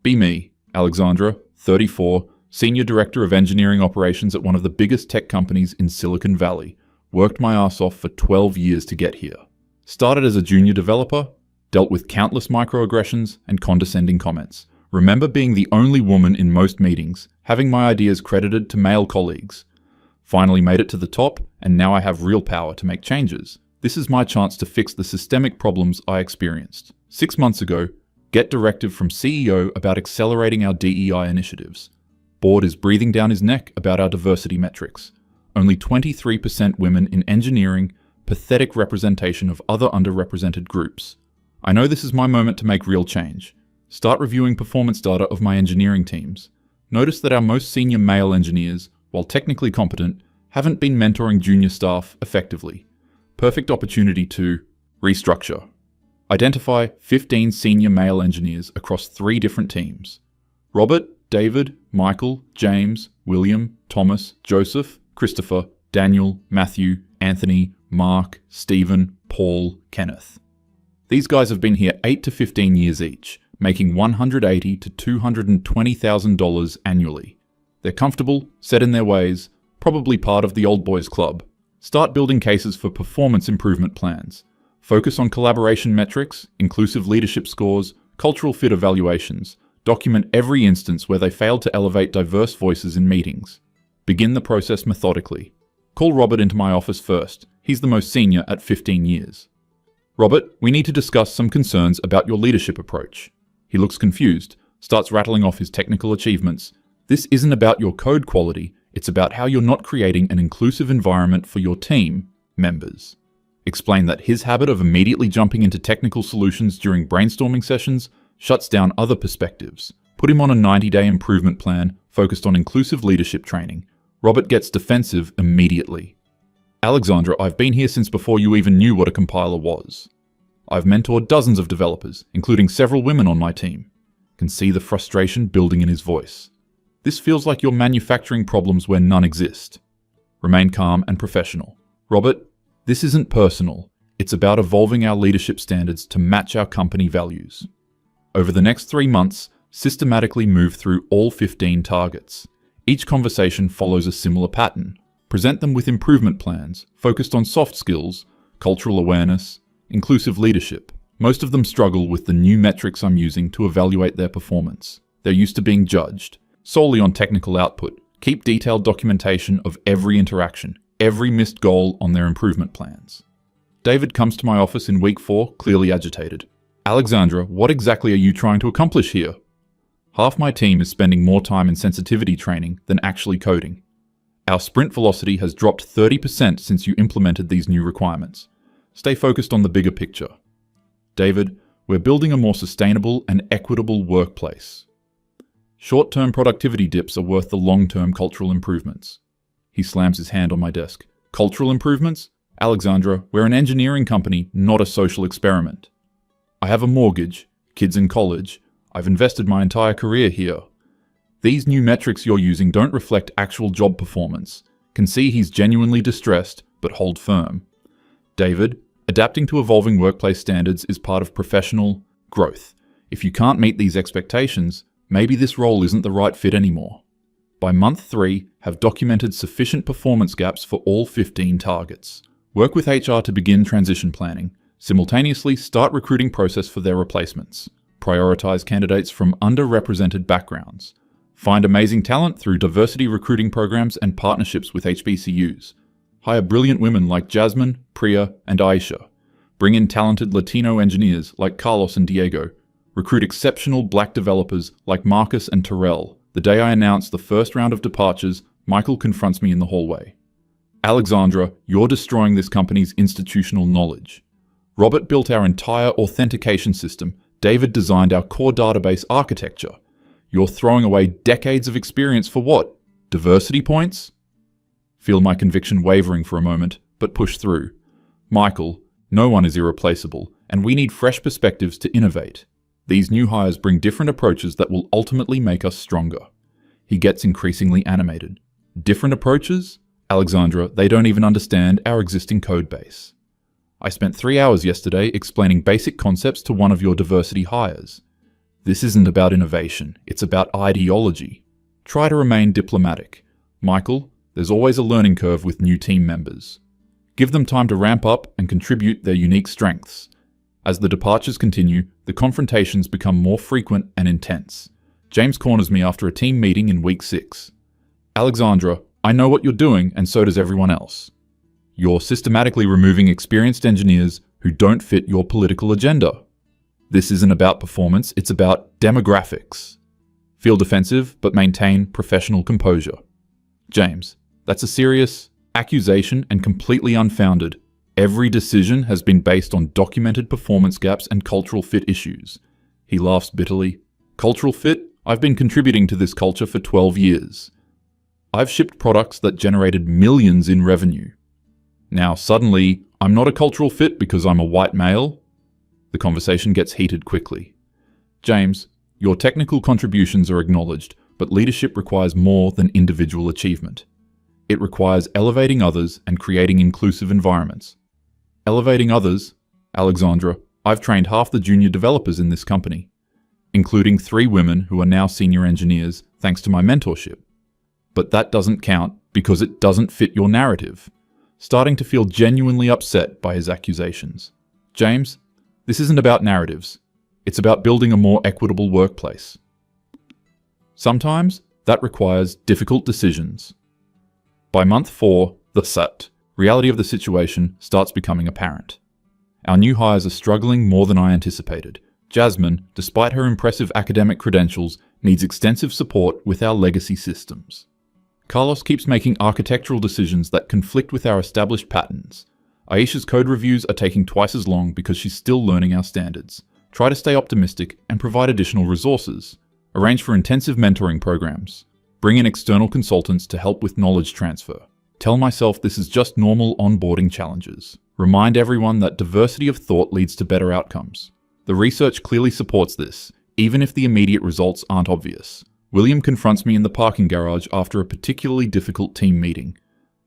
Be me, Alexandra, 34, Senior Director of Engineering Operations at one of the biggest tech companies in Silicon Valley. Worked my ass off for 12 years to get here. Started as a junior developer, dealt with countless microaggressions and condescending comments. Remember being the only woman in most meetings, having my ideas credited to male colleagues. Finally made it to the top, and now I have real power to make changes. This is my chance to fix the systemic problems I experienced. 6 months ago, get directive from CEO about accelerating our DEI initiatives. Board is breathing down his neck about our diversity metrics. Only 23% women in engineering, pathetic representation of other underrepresented groups. I know this is my moment to make real change. Start reviewing performance data of my engineering teams. Notice that our most senior male engineers, while technically competent, haven't been mentoring junior staff effectively. Perfect opportunity to restructure. Identify 15 senior male engineers across 3 different teams. Robert, David, Michael, James, William, Thomas, Joseph, Christopher, Daniel, Matthew, Anthony, Mark, Stephen, Paul, Kenneth. These guys have been here 8 to 15 years each, making $180,000 to $220,000 annually. They're comfortable, set in their ways, probably part of the old boys club. Start building cases for performance improvement plans. Focus on collaboration metrics, inclusive leadership scores, cultural fit evaluations. Document every instance where they failed to elevate diverse voices in meetings. Begin the process methodically. Call Robert into my office first. He's the most senior at 15 years. Robert, we need to discuss some concerns about your leadership approach. He looks confused, starts rattling off his technical achievements. This isn't about your code quality, it's about how you're not creating an inclusive environment for your team members. Explain that his habit of immediately jumping into technical solutions during brainstorming sessions shuts down other perspectives. Put him on a 90-day improvement plan focused on inclusive leadership training. Robert gets defensive immediately. Alexandra, I've been here since before you even knew what a compiler was. I've mentored dozens of developers, including several women on my team. Can see the frustration building in his voice. This feels like you're manufacturing problems where none exist. Remain calm and professional. Robert, this isn't personal. It's about evolving our leadership standards to match our company values. Over the next 3 months, systematically move through all 15 targets. Each conversation follows a similar pattern. Present them with improvement plans, focused on soft skills, cultural awareness, inclusive leadership. Most of them struggle with the new metrics I'm using to evaluate their performance. They're used to being judged solely on technical output. Keep detailed documentation of every interaction, every missed goal on their improvement plans. David comes to my office in week 4, clearly agitated. Alexandra, what exactly are you trying to accomplish here? Half my team is spending more time in sensitivity training than actually coding. Our sprint velocity has dropped 30% since you implemented these new requirements. Stay focused on the bigger picture. David, we're building a more sustainable and equitable workplace. Short-term productivity dips are worth the long-term cultural improvements. He slams his hand on my desk. Cultural improvements? Alexandra, we're an engineering company, not a social experiment. I have a mortgage, kids in college. I've invested my entire career here. These new metrics you're using don't reflect actual job performance. Can see he's genuinely distressed, but hold firm. David, adapting to evolving workplace standards is part of professional growth. If you can't meet these expectations, maybe this role isn't the right fit anymore. By month 3, have documented sufficient performance gaps for all 15 targets. Work with HR to begin transition planning. Simultaneously, start recruiting process for their replacements. Prioritize candidates from underrepresented backgrounds. Find amazing talent through diversity recruiting programs and partnerships with HBCUs. Hire brilliant women like Jasmine, Priya, and Aisha. Bring in talented Latino engineers like Carlos and Diego. Recruit exceptional black developers like Marcus and Terrell. The day I announce the first round of departures, Michael confronts me in the hallway. Alexandra, you're destroying this company's institutional knowledge. Robert built our entire authentication system. David designed our core database architecture. You're throwing away decades of experience for what? Diversity points? Feel my conviction wavering for a moment, but push through. Michael, no one is irreplaceable, and we need fresh perspectives to innovate. These new hires bring different approaches that will ultimately make us stronger. He gets increasingly animated. Different approaches? Alexandra, they don't even understand our existing code base. I spent 3 hours yesterday explaining basic concepts to one of your diversity hires. This isn't about innovation, it's about ideology. Try to remain diplomatic. Michael, there's always a learning curve with new team members. Give them time to ramp up and contribute their unique strengths. As the departures continue, the confrontations become more frequent and intense. James corners me after a team meeting in week 6. Alexandra, I know what you're doing, and so does everyone else. You're systematically removing experienced engineers who don't fit your political agenda. This isn't about performance, it's about demographics. Feel defensive, but maintain professional composure. James, that's a serious accusation and completely unfounded. Every decision has been based on documented performance gaps and cultural fit issues. He laughs bitterly. Cultural fit? I've been contributing to this culture for 12 years. I've shipped products that generated millions in revenue. Now suddenly, I'm not a cultural fit because I'm a white male? The conversation gets heated quickly. James, your technical contributions are acknowledged, but leadership requires more than individual achievement. It requires elevating others and creating inclusive environments. Elevating others? Alexandra, I've trained half the junior developers in this company, including 3 women who are now senior engineers thanks to my mentorship. But that doesn't count because it doesn't fit your narrative. Starting to feel genuinely upset by his accusations. James, this isn't about narratives. It's about building a more equitable workplace. Sometimes that requires difficult decisions. By month 4, the reality of the situation starts becoming apparent. Our new hires are struggling more than I anticipated. Jasmine, despite her impressive academic credentials, needs extensive support with our legacy systems. Carlos keeps making architectural decisions that conflict with our established patterns. Aisha's code reviews are taking twice as long because she's still learning our standards. Try to stay optimistic and provide additional resources. Arrange for intensive mentoring programs. Bring in external consultants to help with knowledge transfer. Tell myself this is just normal onboarding challenges. Remind everyone that diversity of thought leads to better outcomes. The research clearly supports this, even if the immediate results aren't obvious. William confronts me in the parking garage after a particularly difficult team meeting.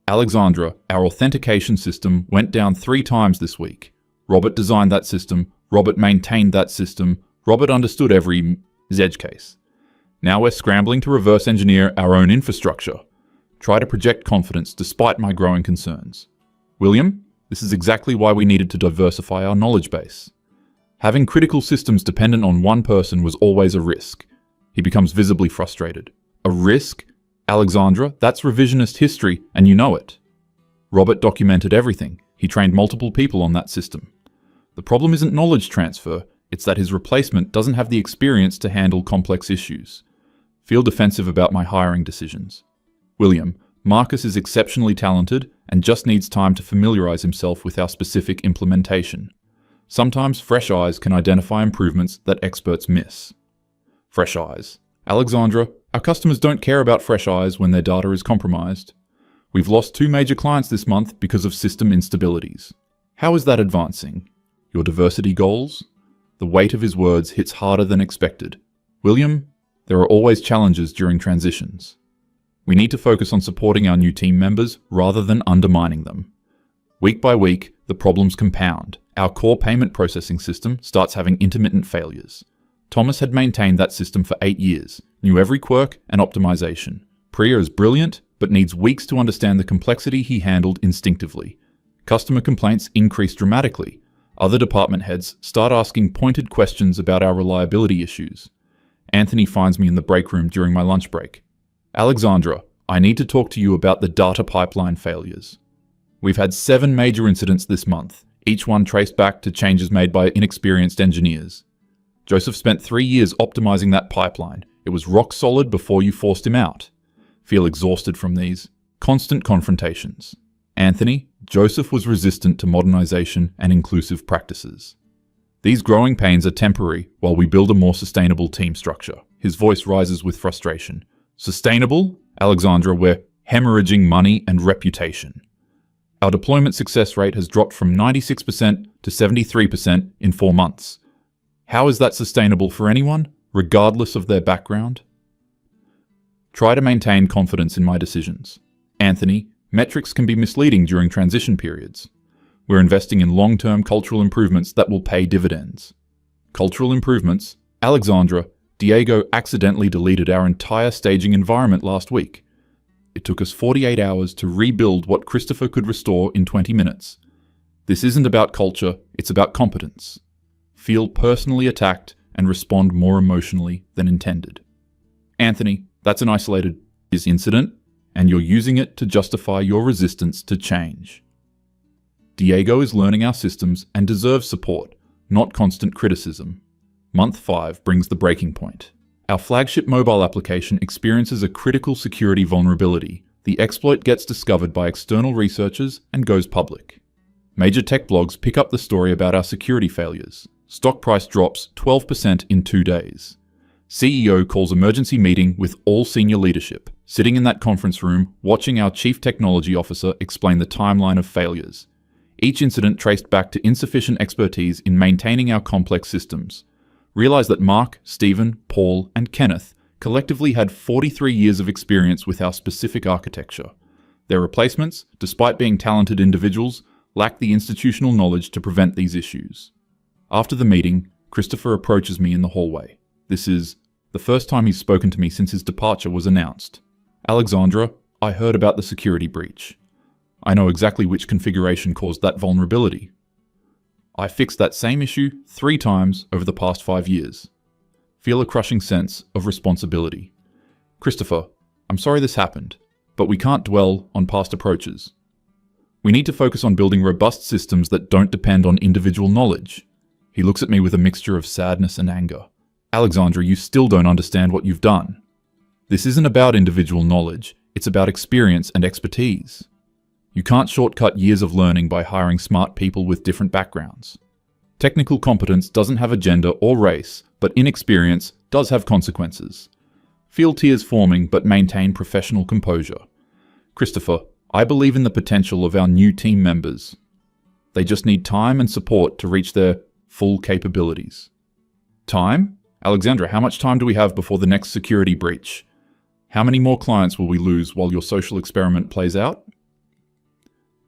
Alexandra, our authentication system went down 3 times this week. Robert designed that system, Robert maintained that system, Robert understood every edge case. Now we're scrambling to reverse engineer our own infrastructure. Try to project confidence despite my growing concerns. William, this is exactly why we needed to diversify our knowledge base. Having critical systems dependent on one person was always a risk. He becomes visibly frustrated. A risk? Alexandra, that's revisionist history, and you know it. Robert documented everything. He trained multiple people on that system. The problem isn't knowledge transfer, it's that his replacement doesn't have the experience to handle complex issues. Feel defensive about my hiring decisions. William, Marcus is exceptionally talented and just needs time to familiarize himself with our specific implementation. Sometimes fresh eyes can identify improvements that experts miss. Fresh eyes. Alexandra, our customers don't care about fresh eyes when their data is compromised. We've lost 2 major clients this month because of system instabilities. How is that advancing? Your diversity goals? The weight of his words hits harder than expected. William, there are always challenges during transitions. We need to focus on supporting our new team members rather than undermining them. Week by week, the problems compound. Our core payment processing system starts having intermittent failures. Thomas had maintained that system for 8 years, knew every quirk and optimization. Priya is brilliant, but needs weeks to understand the complexity he handled instinctively. Customer complaints increase dramatically. Other department heads start asking pointed questions about our reliability issues. Anthony finds me in the break room during my lunch break. Alexandra, I need to talk to you about the data pipeline failures. We've had 7 major incidents this month, each one traced back to changes made by inexperienced engineers. Joseph spent 3 years optimizing that pipeline. It was rock solid before you forced him out. Feel exhausted from these constant confrontations. Anthony, Joseph was resistant to modernization and inclusive practices. These growing pains are temporary while we build a more sustainable team structure. His voice rises with frustration. Sustainable? Alexandra, we're hemorrhaging money and reputation. Our deployment success rate has dropped from 96% to 73% in 4 months. How is that sustainable for anyone, regardless of their background? Try to maintain confidence in my decisions. Anthony, metrics can be misleading during transition periods. We're investing in long-term cultural improvements that will pay dividends. Cultural improvements? Alexandra, Diego accidentally deleted our entire staging environment last week. It took us 48 hours to rebuild what Christopher could restore in 20 minutes. This isn't about culture, it's about competence. Feel personally attacked and respond more emotionally than intended. Anthony, that's an isolated incident, and you're using it to justify your resistance to change. Diego is learning our systems and deserves support, not constant criticism. Month 5 brings the breaking point. Our flagship mobile application experiences a critical security vulnerability. The exploit gets discovered by external researchers and goes public. Major tech blogs pick up the story about our security failures. Stock price drops 12% in 2 days. CEO calls emergency meeting with all senior leadership, sitting in that conference room, watching our chief technology officer explain the timeline of failures. Each incident traced back to insufficient expertise in maintaining our complex systems. Realize that Mark, Stephen, Paul, and Kenneth collectively had 43 years of experience with our specific architecture. Their replacements, despite being talented individuals, lack the institutional knowledge to prevent these issues. After the meeting, Christopher approaches me in the hallway. This is the first time he's spoken to me since his departure was announced. Alexandra, I heard about the security breach. I know exactly which configuration caused that vulnerability. I fixed that same issue 3 times over the past 5 years. Feel a crushing sense of responsibility. Christopher, I'm sorry this happened, but we can't dwell on past approaches. We need to focus on building robust systems that don't depend on individual knowledge. He looks at me with a mixture of sadness and anger. Alexandra, you still don't understand what you've done. This isn't about individual knowledge, it's about experience and expertise. You can't shortcut years of learning by hiring smart people with different backgrounds. Technical competence doesn't have a gender or race, but inexperience does have consequences. Feel tears forming, but maintain professional composure. Christopher, I believe in the potential of our new team members. They just need time and support to reach their full capabilities. Time? Alexandra, how much time do we have before the next security breach? How many more clients will we lose while your social experiment plays out?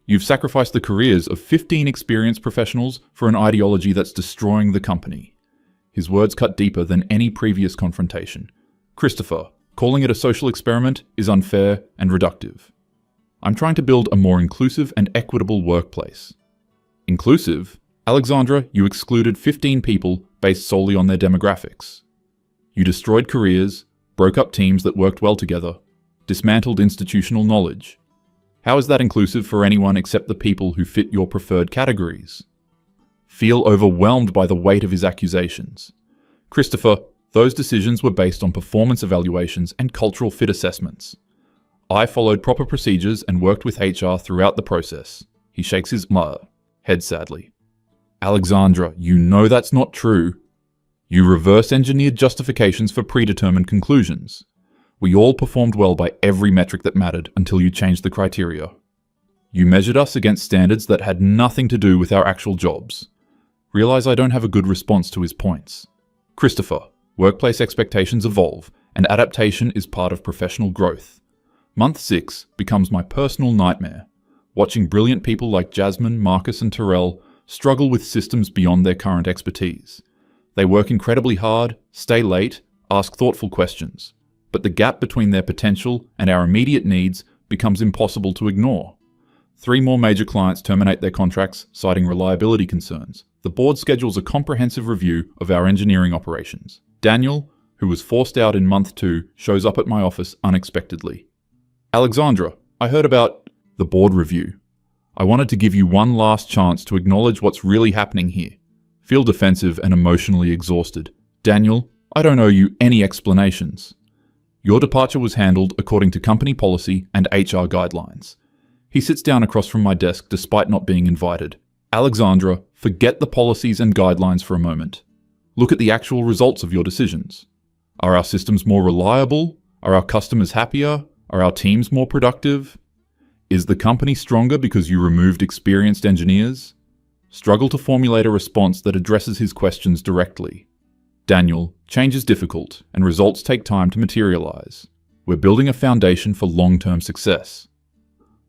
You've sacrificed the careers of 15 experienced professionals for an ideology that's destroying the company. His words cut deeper than any previous confrontation. Christopher, calling it a social experiment is unfair and reductive. I'm trying to build a more inclusive and equitable workplace. Inclusive? Alexandra, you excluded 15 people based solely on their demographics. You destroyed careers, broke up teams that worked well together, dismantled institutional knowledge. How is that inclusive for anyone except the people who fit your preferred categories? Feel overwhelmed by the weight of his accusations. Christopher, those decisions were based on performance evaluations and cultural fit assessments. I followed proper procedures and worked with HR throughout the process. He shakes his head sadly. Alexandra, you know that's not true. You reverse-engineered justifications for predetermined conclusions. We all performed well by every metric that mattered until you changed the criteria. You measured us against standards that had nothing to do with our actual jobs. Realize I don't have a good response to his points. Christopher, workplace expectations evolve, and adaptation is part of professional growth. Month 6 becomes my personal nightmare, watching brilliant people like Jasmine, Marcus, and Terrell struggle with systems beyond their current expertise. They work incredibly hard, stay late, ask thoughtful questions. But the gap between their potential and our immediate needs becomes impossible to ignore. 3 more major clients terminate their contracts, citing reliability concerns. The board schedules a comprehensive review of our engineering operations. Daniel, who was forced out in month 2, shows up at my office unexpectedly. Alexandra, I heard about the board review. I wanted to give you one last chance to acknowledge what's really happening here. Feel defensive and emotionally exhausted. Daniel, I don't owe you any explanations. Your departure was handled according to company policy and HR guidelines. He sits down across from my desk despite not being invited. Alexandra, forget the policies and guidelines for a moment. Look at the actual results of your decisions. Are our systems more reliable? Are our customers happier? Are our teams more productive? Is the company stronger because you removed experienced engineers? Struggle to formulate a response that addresses his questions directly. Daniel, change is difficult, and results take time to materialize. We're building a foundation for long-term success.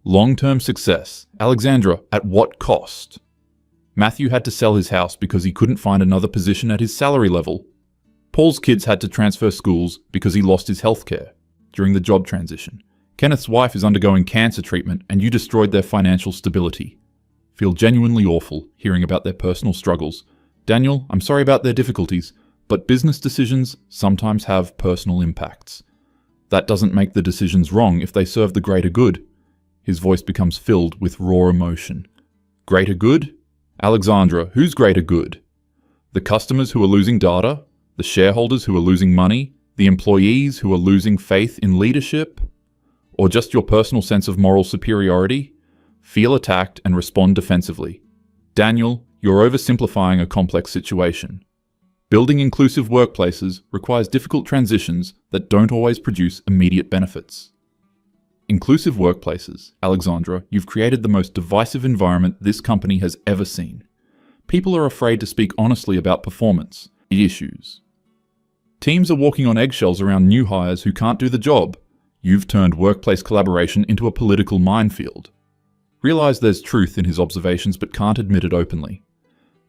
Long-term success. Alexandra, at what cost? Matthew had to sell his house because he couldn't find another position at his salary level. Paul's kids had to transfer schools because he lost his healthcare during the job transition. Kenneth's wife is undergoing cancer treatment and you destroyed their financial stability. Feel genuinely awful hearing about their personal struggles. Daniel, I'm sorry about their difficulties, but business decisions sometimes have personal impacts. That doesn't make the decisions wrong if they serve the greater good. His voice becomes filled with raw emotion. Greater good? Alexandra, who's greater good? The customers who are losing data? The shareholders who are losing money? The employees who are losing faith in leadership? Or just your personal sense of moral superiority? Feel attacked and respond defensively. Daniel, you're oversimplifying a complex situation. Building inclusive workplaces requires difficult transitions that don't always produce immediate benefits. Inclusive workplaces, Alexandra, you've created the most divisive environment this company has ever seen. People are afraid to speak honestly about performance issues. Teams are walking on eggshells around new hires who can't do the job. You've turned workplace collaboration into a political minefield. Realize there's truth in his observations but can't admit it openly.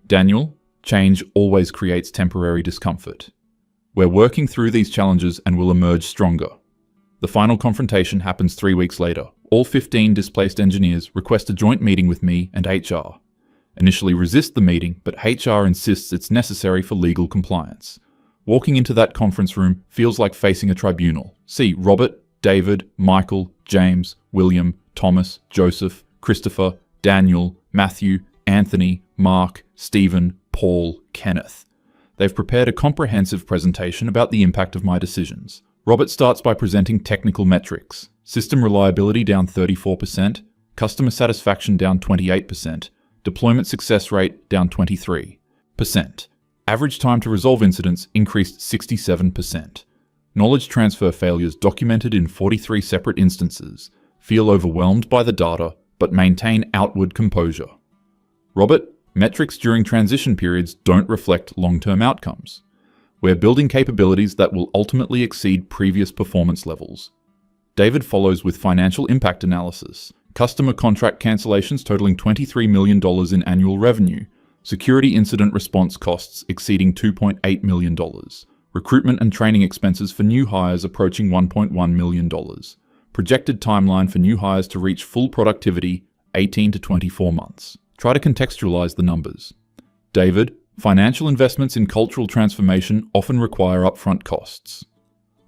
Daniel, change always creates temporary discomfort. We're working through these challenges and will emerge stronger. The final confrontation happens 3 weeks later. All 15 displaced engineers request a joint meeting with me and HR. Initially resist the meeting, but HR insists it's necessary for legal compliance. Walking into that conference room feels like facing a tribunal. See Robert, David, Michael, James, William, Thomas, Joseph, Christopher, Daniel, Matthew, Anthony, Mark, Stephen, Paul, Kenneth. They've prepared a comprehensive presentation about the impact of my decisions. Robert starts by presenting technical metrics. System reliability down 34%, customer satisfaction down 28%, deployment success rate down 23%. Average time to resolve incidents increased 67%. Knowledge transfer failures documented in 43 separate instances. Feel overwhelmed by the data, but maintain outward composure. Robert, metrics during transition periods don't reflect long-term outcomes. We're building capabilities that will ultimately exceed previous performance levels. David follows with financial impact analysis. Customer contract cancellations totaling $23 million in annual revenue. Security incident response costs exceeding $2.8 million. Recruitment and training expenses for new hires approaching $1.1 million. Projected timeline for new hires to reach full productivity, 18 to 24 months. Try to contextualize the numbers. David, financial investments in cultural transformation often require upfront costs.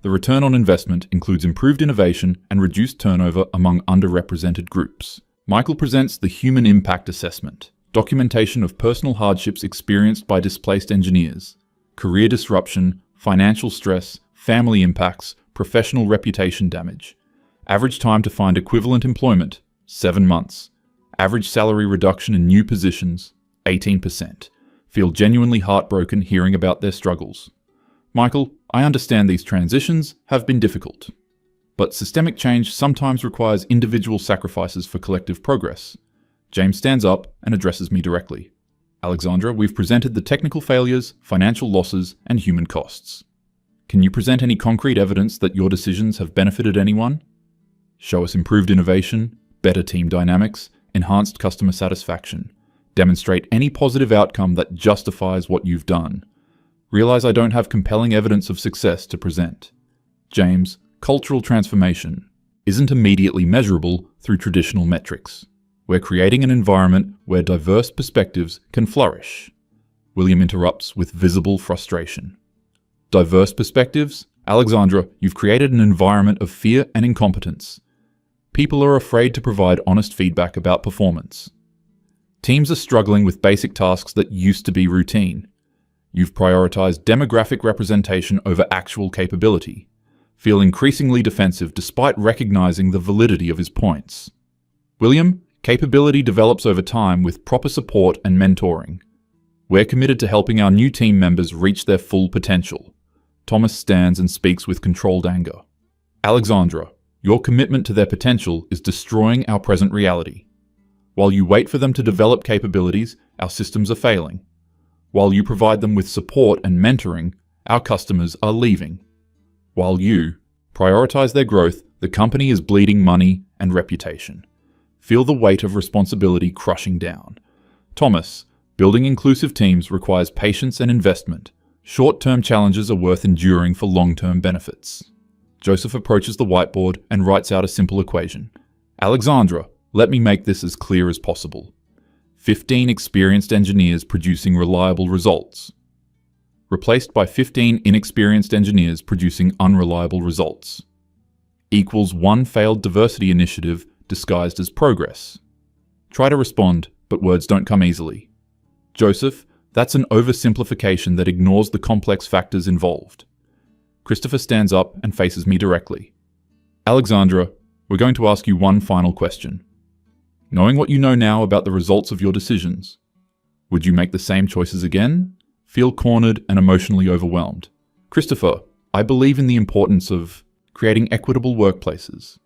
The return on investment includes improved innovation and reduced turnover among underrepresented groups. Michael presents the Human Impact Assessment, documentation of personal hardships experienced by displaced engineers, career disruption, financial stress, family impacts, professional reputation damage. Average time to find equivalent employment, 7 months. Average salary reduction in new positions, 18%. Feel genuinely heartbroken hearing about their struggles. Michael, I understand these transitions have been difficult, but systemic change sometimes requires individual sacrifices for collective progress. James stands up and addresses me directly. Alexandra, we've presented the technical failures, financial losses, and human costs. Can you present any concrete evidence that your decisions have benefited anyone? Show us improved innovation, better team dynamics, enhanced customer satisfaction. Demonstrate any positive outcome that justifies what you've done. Realize I don't have compelling evidence of success to present. James, cultural transformation isn't immediately measurable through traditional metrics. We're creating an environment where diverse perspectives can flourish. William interrupts with visible frustration. Diverse perspectives? Alexandra, you've created an environment of fear and incompetence. People are afraid to provide honest feedback about performance. Teams are struggling with basic tasks that used to be routine. You've prioritized demographic representation over actual capability. Feel increasingly defensive despite recognizing the validity of his points. William, capability develops over time with proper support and mentoring. We're committed to helping our new team members reach their full potential. Thomas stands and speaks with controlled anger. Alexandra, your commitment to their potential is destroying our present reality. While you wait for them to develop capabilities, our systems are failing. While you provide them with support and mentoring, our customers are leaving. While you prioritize their growth, the company is bleeding money and reputation. Feel the weight of responsibility crushing down. Thomas, building inclusive teams requires patience and investment. Short-term challenges are worth enduring for long-term benefits. Joseph approaches the whiteboard and writes out a simple equation. Alexandra, let me make this as clear as possible. 15 experienced engineers producing reliable results, replaced by 15 inexperienced engineers producing unreliable results, equals 1 failed diversity initiative disguised as progress. Try to respond, but words don't come easily. Joseph, that's an oversimplification that ignores the complex factors involved. Christopher stands up and faces me directly. Alexandra, we're going to ask you one final question. Knowing what you know now about the results of your decisions, would you make the same choices again? Feel cornered and emotionally overwhelmed? Christopher, I believe in the importance of creating equitable workplaces.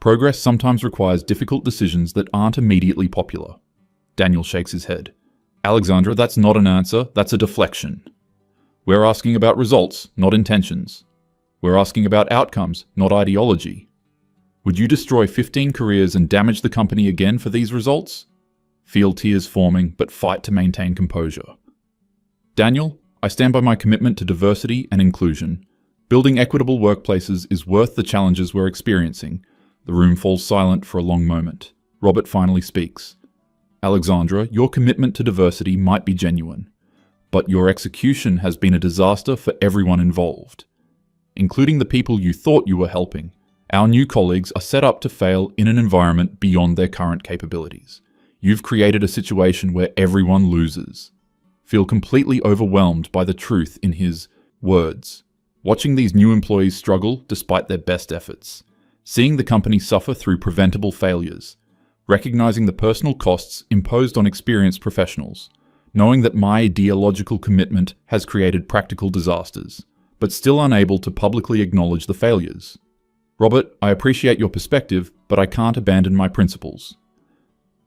Progress sometimes requires difficult decisions that aren't immediately popular. Daniel shakes his head. Alexandra, that's not an answer, that's a deflection. We're asking about results, not intentions. We're asking about outcomes, not ideology. Would you destroy 15 careers and damage the company again for these results? Feel tears forming, but fight to maintain composure. Daniel, I stand by my commitment to diversity and inclusion. Building equitable workplaces is worth the challenges we're experiencing. The room falls silent for a long moment. Robert finally speaks. Alexandra, your commitment to diversity might be genuine, but your execution has been a disaster for everyone involved, including the people you thought you were helping. Our new colleagues are set up to fail in an environment beyond their current capabilities. You've created a situation where everyone loses. Feel completely overwhelmed by the truth in his words. Watching these new employees struggle despite their best efforts. Seeing the company suffer through preventable failures. Recognizing the personal costs imposed on experienced professionals. Knowing that my ideological commitment has created practical disasters, but still unable to publicly acknowledge the failures. Robert, I appreciate your perspective, but I can't abandon my principles.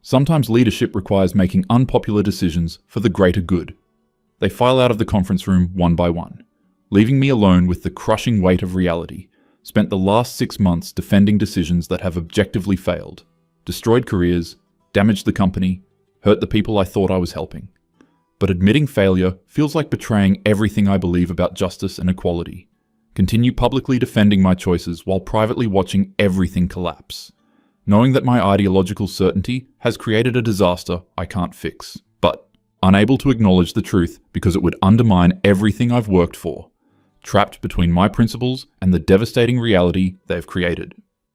Sometimes leadership requires making unpopular decisions for the greater good. They file out of the conference room one by one, leaving me alone with the crushing weight of reality. Spent the last 6 months defending decisions that have objectively failed, destroyed careers, damaged the company, hurt the people I thought I was helping. But admitting failure feels like betraying everything I believe about justice and equality. Continue publicly defending my choices while privately watching everything collapse. Knowing that my ideological certainty has created a disaster I can't fix, but unable to acknowledge the truth because it would undermine everything I've worked for. Trapped between my principles and the devastating reality they've created.